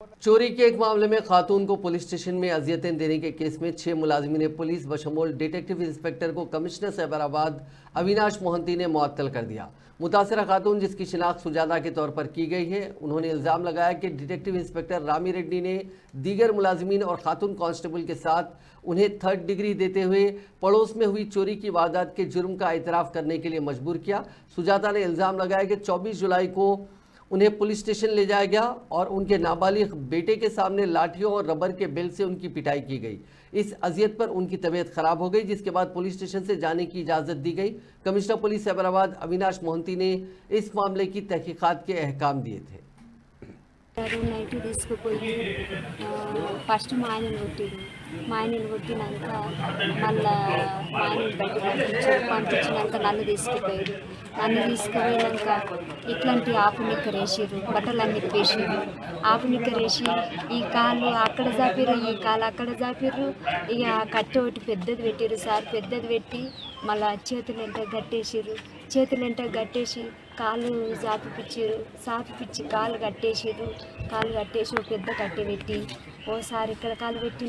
चोरी के एक मामले में खातून को पुलिस स्टेशन में अजियतें देने के केस में 6 मुलाजिमीन पुलिस बशमूल डिटेक्टिव इंस्पेक्टर को कमिश्नर सैबराबाद अविनाश मोहंती ने मुअत्तल कर दिया। मुतासरा खातून, जिसकी शिनाख्त सुजाता के तौर पर की गई है, उन्होंने इल्ज़ाम लगाया कि डिटेक्टिव इंस्पेक्टर रामी रेड्डी ने दीगर मुलाजिमीन और खातून कांस्टेबल के साथ उन्हें 3rd डिग्री देते हुए पड़ोस में हुई चोरी की वारदात के जुर्म का इतराफ़ करने के लिए मजबूर किया। सुजाता ने इल्ज़ाम लगाया कि 24 जुलाई को उन्हें पुलिस स्टेशन ले जाया गया और उनके नाबालिग बेटे के सामने लाठियों और रबर के बेल्ट से उनकी पिटाई की गई। इस अजियत पर उनकी तबीयत खराब हो गई, जिसके बाद पुलिस स्टेशन से जाने की इजाज़त दी गई। कमिश्नर पुलिस सैबराबाद अविनाश मोहंती ने इस मामले की तहकीकात के अहकाम दिए थे। నైట్ తీసుకుపోయి ఫస్ట్ మా ఆయనను కొట్టిరు. మా ఆయనను కొట్టినాక మళ్ళా మా ఆయనను బయటకు పంపించినాక నన్ను తీసుకుపోయారు. నన్ను తీసుకుపోయినాక ఇట్లాంటి ఆపునిక్కరేసిర్రు, బట్టలన్నీ ఇప్పేసిర్రు. ఆపునిక్కరేసి ఈ కాలు అక్కడ జాపిర్రు, ఈ కాలు అక్కడ జాపిర్రు. ఇక కట్టె ఒకటి పెద్దది పెట్టిర్రు సార్. పెద్దది పెట్టి మళ్ళా చేతులంటే గట్టేసిర్రు. చేతులంటే గట్టేసి కాళ్ళు సాపిపిచ్చి కాళ్ళు కట్టేసిర్రు. కాళ్ళు కట్టేసి ఒక పెద్ద కట్టె పెట్టి ఓసారి ఇక్కడ కాలు పెట్టిండ్రు.